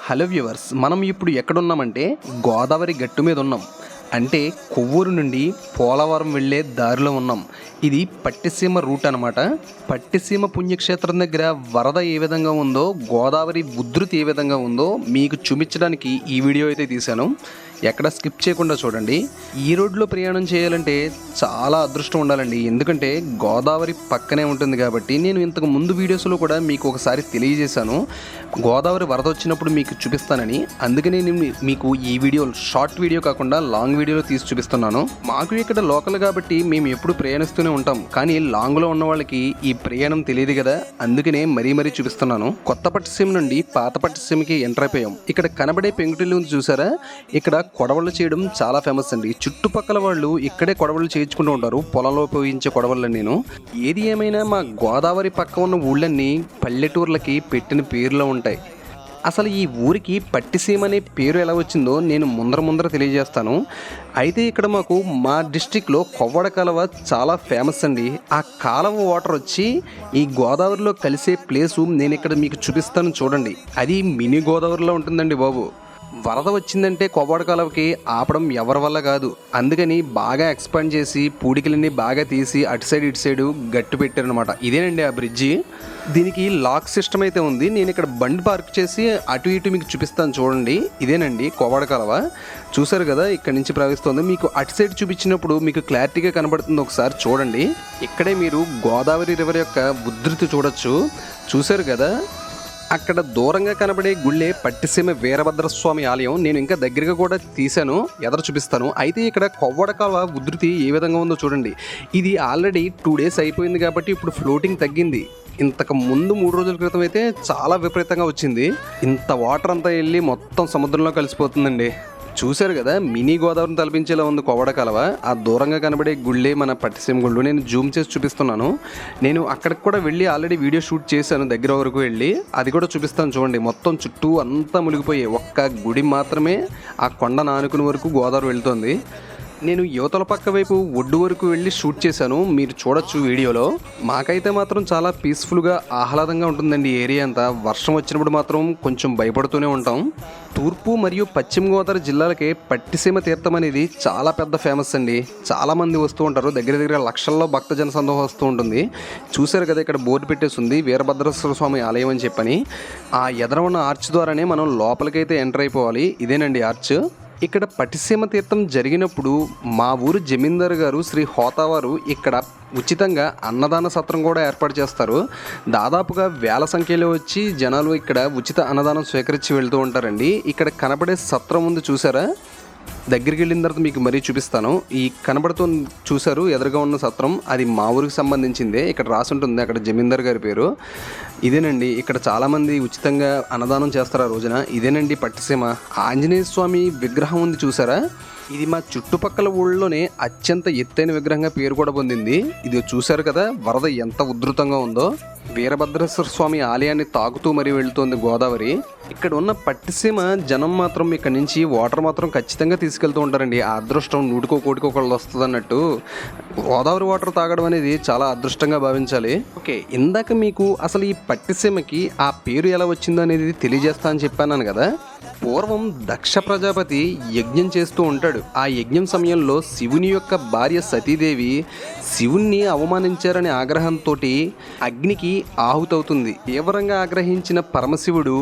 Hello viewers, మనం ఇప్పుడు ఎక్కడున్నామంటే గోదావరి గట్టు మీద ఉన్నాం. అంటే కొవ్వూరు నుండి పోలవరం వెళ్ళే దారిలో ఉన్నాం. ఇది పట్టిసీమ రూట్ అనమాట. పట్టిసీమ పుణ్యక్షేత్రం దగ్గర వరద ఏ విధంగా ఉందో, గోదావరి ఉధృతి ఏ విధంగా ఉందో మీకు చూపించడానికి ఈ వీడియో అయితే తీశాను. ఎక్కడ స్కిప్ చేయకుండా చూడండి. ఈ రోడ్లో ప్రయాణం చేయాలంటే చాలా అదృష్టం ఉండాలండి. ఎందుకంటే గోదావరి పక్కనే ఉంటుంది కాబట్టి. నేను ఇంతకు ముందు వీడియోస్లో కూడా మీకు ఒకసారి తెలియజేశాను, గోదావరి వరద వచ్చినప్పుడు మీకు చూపిస్తానని. అందుకనే నేను మీకు ఈ వీడియో షార్ట్ వీడియో కాకుండా లాంగ్ వీడియోలో తీసి చూపిస్తున్నాను. మాకు ఇక్కడ లోకల్ కాబట్టి మేము ఎప్పుడు ప్రయాణిస్తూనే ఉంటాం, కానీ లాంగ్లో ఉన్న వాళ్ళకి ఈ ప్రయాణం తెలియదు కదా, అందుకనే మరీ చూపిస్తున్నాను. కొత్త పట్టిసీమ నుండి పాత పట్టిసీమకి ఎంటర్ అయిపోయాం. ఇక్కడ కనబడే పెంకుటిల్లు చూసారా, ఇక్కడ కొడవళ్ళు చేయడం చాలా ఫేమస్ అండి. చుట్టుపక్కల వాళ్ళు ఇక్కడే కొడవళ్ళు చేయించుకుంటూ ఉంటారు, పొలంలో ఉపయోగించే కొడవళ్ళని. నేను ఏది ఏమైనా మా గోదావరి పక్క ఉన్న ఊళ్ళన్నీ పల్లెటూర్లకి పెట్టిన పేర్లో ఉంటాయి. అసలు ఈ ఊరికి పట్టిసీమ అనే పేరు ఎలా వచ్చిందో నేను ముందర తెలియజేస్తాను. అయితే ఇక్కడ మాకు మా డిస్ట్రిక్ట్లో కొవ్వడ కాలువ చాలా ఫేమస్ అండి. ఆ కాలువ వాటర్ వచ్చి ఈ గోదావరిలో కలిసే ప్లేసు నేను ఇక్కడ మీకు చూపిస్తాను చూడండి. అది మినీ గోదావరిలో ఉంటుందండి బాబు. వరద వచ్చిందంటే కొవ్వడ కాలువకి ఆపడం ఎవరి వల్ల కాదు. అందుకని బాగా ఎక్స్పాండ్ చేసి పూడికలన్నీ బాగా తీసి అటు సైడ్ ఇటు సైడు గట్టు పెట్టారనమాట. ఇదేనండి ఆ బ్రిడ్జి. దీనికి లాక్ సిస్టమ్ అయితే ఉంది. నేను ఇక్కడ బండి పార్క్ చేసి అటు ఇటు మీకు చూపిస్తాను చూడండి. ఇదేనండి కొవ్వడ కాలువ. చూసారు కదా, ఇక్కడ నుంచి ప్రవహిస్తుంది. మీకు అటు సైడ్ చూపించినప్పుడు మీకు క్లారిటీగా కనబడుతుంది, ఒకసారి చూడండి. ఇక్కడే మీరు గోదావరి రివర్ యొక్క ఉధృతి చూడొచ్చు. చూసారు కదా, అక్కడ దూరంగా కనబడే గుళ్ళే పట్టిసీమ వీరభద్రస్వామి ఆలయం. నేను ఇంకా దగ్గరగా కూడా తీశాను, ఎదురు చూపిస్తాను. అయితే ఇక్కడ కొవ్వడ కాలువ ఉధృతి ఏ విధంగా ఉందో చూడండి. ఇది ఆల్రెడీ 2 days అయిపోయింది కాబట్టి ఇప్పుడు ఫ్లోటింగ్ తగ్గింది. ఇంతకు ముందు 3 రోజుల క్రితం అయితే చాలా విపరీతంగా వచ్చింది. ఇంత వాటర్ అంతా వెళ్ళి మొత్తం సముద్రంలో కలిసిపోతుందండి. చూశారు కదా, మినీ గోదావరిని తలపించేలా ఉంది కొవ్వడ కాలువ. ఆ దూరంగా కనబడే గుళ్ళే మన పట్టిసీమ గుళ్ళు. నేను జూమ్ చేసి చూపిస్తున్నాను. నేను అక్కడికి కూడా వెళ్ళి ఆల్రెడీ వీడియో షూట్ చేశాను, దగ్గర వరకు వెళ్ళి. అది కూడా చూపిస్తాను చూడండి. మొత్తం చుట్టూ అంతా మునిగిపోయాయి. ఒక్క గుడి మాత్రమే ఆ కొండ నానుకుని వరకు గోదావరి వెళ్తుంది. నేను యువతల పక్క వైపు ఒడ్డు వరకు వెళ్ళి షూట్ చేశాను, మీరు చూడొచ్చు వీడియోలో. మాకైతే మాత్రం చాలా పీస్ఫుల్గా ఆహ్లాదంగా ఉంటుందండి ఏరియా అంతా. వర్షం వచ్చినప్పుడు మాత్రం కొంచెం భయపడుతూనే ఉంటాం. తూర్పు మరియు పశ్చిమ గోదావరి జిల్లాలకి పట్టిసీమ తీర్థం అనేది చాలా పెద్ద ఫేమస్ అండి. చాలామంది వస్తూ ఉంటారు, దగ్గర లక్షల్లో భక్త జనసందోహం వస్తూ ఉంటుంది. చూశారు కదా, ఇక్కడ బోర్డు పెట్టేసి ఉంది వీరభద్రేశ్వర స్వామి ఆలయం అని చెప్పని. ఆ ఎదర ఉన్న ఆర్చ్ ద్వారానే మనం లోపలికైతే ఎంటర్ అయిపోవాలి. ఇదేనండి ఆర్చ్. ఇక్కడ పట్టిసీమ తీర్థం జరిగినప్పుడు మా ఊరు జమీందారు గారు శ్రీ హోతావారు ఇక్కడ ఉచితంగా అన్నదాన సత్రం కూడా ఏర్పాటు చేస్తారు. దాదాపుగా వేల సంఖ్యలో వచ్చి జనాలు ఇక్కడ ఉచిత అన్నదానం స్వీకరించి వెళ్తూ ఉంటారండి. ఇక్కడ కనబడే సత్రం ఉంది చూసారా, దగ్గరికి వెళ్ళిన తర్వాత మీకు మరీ చూపిస్తాను. ఈ కనబడుతూ చూశారు ఎదురుగా ఉన్న సత్రం, అది మా ఊరికి సంబంధించిందే. ఇక్కడ రాసి ఉంటుంది అక్కడ జమీందార్ గారి పేరు. ఇదేనండి, ఇక్కడ చాలామంది ఉచితంగా అన్నదానం చేస్తారు ఆ రోజున. ఇదేనండి పట్టిసీమ. ఆంజనేయ స్వామి విగ్రహం ఉంది చూసారా, ఇది మా చుట్టుపక్కల ఊళ్ళోనే అత్యంత ఎత్తైన విగ్రహంగా పేరు కూడా పొందింది. ఇది చూశారు కదా, వరద ఎంత ఉధృతంగా ఉందో. వీరభద్రేశ్వర స్వామి ఆలయాన్ని తాకుతూ మరీ వెళ్తుంది గోదావరి. ఇక్కడ ఉన్న పట్టిసీమ జనం మాత్రం ఇక్కడ నుంచి వాటర్ మాత్రం ఖచ్చితంగా తీసుకెళ్తూ ఉంటారండి. ఆ అదృష్టం 100 కోటికి ఒకళ్ళు వస్తుంది అన్నట్టు. గోదావరి వాటర్ తాగడం అనేది చాలా అదృష్టంగా భావించాలి. ఓకే, ఇందాక మీకు అసలు ఈ పట్టిసీమకి ఆ పేరు ఎలా వచ్చిందో అనేది తెలియజేస్తా అని చెప్పాను కదా. పూర్వం దక్ష ప్రజాపతి యజ్ఞం చేస్తూ ఉంటాడు. ఆ యజ్ఞం సమయంలో శివుని యొక్క భార్య సతీదేవి శివుణ్ణి అవమానించారనే ఆగ్రహంతో అగ్నికి ఆహుతవుతుంది. తీవ్రంగా ఆగ్రహించిన పరమశివుడు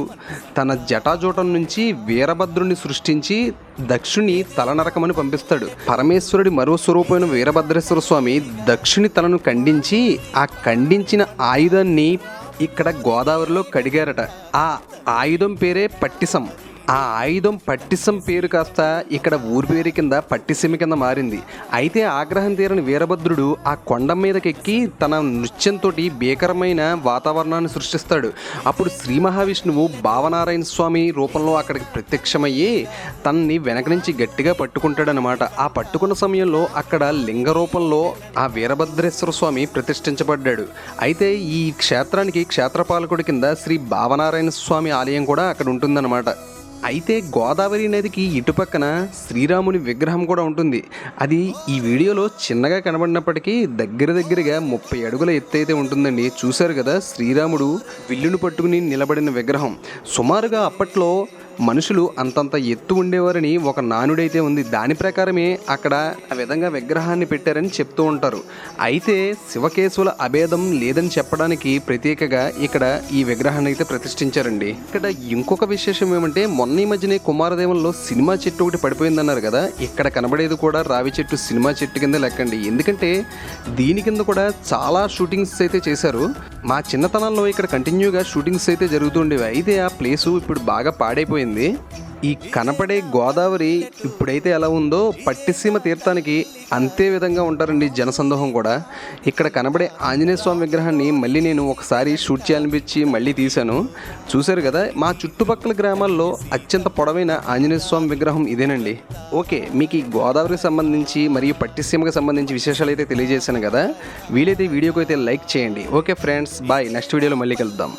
తన జటాజూటం నుంచి వీరభద్రుని సృష్టించి దక్షుని తల నరకమని పంపిస్తాడు. పరమేశ్వరుడి మరో స్వరూపమైన వీరభద్రేశ్వర స్వామి దక్షుని తలను ఖండించి ఆ ఖండించిన ఆయుధాన్ని ఇక్కడ గోదావరిలో కడిగారట. ఆ ఆయుధం పేరే పట్టిసం. ఆ ఆయుధం పట్టిసం పేరు కాస్త ఇక్కడ ఊరి పేరు కింద పట్టిసీమ కింద మారింది. అయితే ఆగ్రహం తీరని వీరభద్రుడు ఆ కొండ మీదకెక్కి తన నృత్యంతో భీకరమైన వాతావరణాన్ని సృష్టిస్తాడు. అప్పుడు శ్రీ మహావిష్ణువు భావనారాయణ స్వామి రూపంలో అక్కడికి ప్రత్యక్షమయ్యి తనని వెనక నుంచి గట్టిగా పట్టుకుంటాడనమాట. ఆ పట్టుకున్న సమయంలో అక్కడ లింగ రూపంలో ఆ వీరభద్రేశ్వర స్వామి ప్రతిష్ఠించబడ్డాడు. అయితే ఈ క్షేత్రానికి క్షేత్రపాలకుడి కింద శ్రీ భావనారాయణ స్వామి ఆలయం కూడా అక్కడ ఉంటుందన్నమాట. అయితే గోదావరి నదికి ఇటుపక్కన శ్రీరాముని విగ్రహం కూడా ఉంటుంది. అది ఈ వీడియోలో చిన్నగా కనబడినప్పటికీ దగ్గరగా 30 అడుగుల ఎత్తు అయితే ఉంటుందండి. చూశారు కదా, శ్రీరాముడు విల్లును పట్టుకుని నిలబడిన విగ్రహం. సుమారుగా అప్పట్లో మనుషులు అంతంత ఎత్తు ఉండేవారని ఒక నానుడైతే ఉంది. దాని ప్రకారమే అక్కడ ఆ విధంగా విగ్రహాన్ని పెట్టారని చెప్తూ ఉంటారు. అయితే శివకేశవుల అభేదం లేదని చెప్పడానికి ప్రత్యేకగా ఇక్కడ ఈ విగ్రహాన్ని అయితే ప్రతిష్ఠించారండి. ఇక్కడ ఇంకొక విశేషం ఏమంటే, మొన్న ఈ మధ్యనే కుమారదేవంలో సినిమా చెట్టు ఒకటి పడిపోయిందన్నారు కదా, ఇక్కడ కనబడేది కూడా రావి చెట్టు సినిమా చెట్టు కింద లెక్కండి. ఎందుకంటే దీని కింద కూడా చాలా షూటింగ్స్ అయితే చేశారు. మా చిన్నతనంలో ఇక్కడ కంటిన్యూగా షూటింగ్స్ అయితే జరుగుతుండేవి. అయితే ఆ ప్లేసు ఇప్పుడు బాగా పాడైపోయింది. ఈ కనపడే గోదావరి ఇప్పుడైతే ఎలా ఉందో పట్టిసీమ తీర్థానికి అంతే విధంగా ఉంటారండి జనసందోహం కూడా. ఇక్కడ కనబడే ఆంజనేయ స్వామి విగ్రహాన్ని మళ్ళీ నేను ఒకసారి షూట్ చేయాలనిపించి మళ్ళీ తీశాను. చూశారు కదా, మా చుట్టుపక్కల గ్రామాల్లో అత్యంత పొడవైన ఆంజనేయ స్వామి విగ్రహం ఇదేనండి. ఓకే, మీకు ఈ గోదావరికి సంబంధించి మరియు పట్టిసీమకి సంబంధించి విశేషాలు అయితే తెలియజేశాను కదా. వీలైతే వీడియోకి అయితే లైక్ చేయండి. Okay friends, bye. నెక్స్ట్ వీడియోలో మళ్ళీ కలుద్దాం.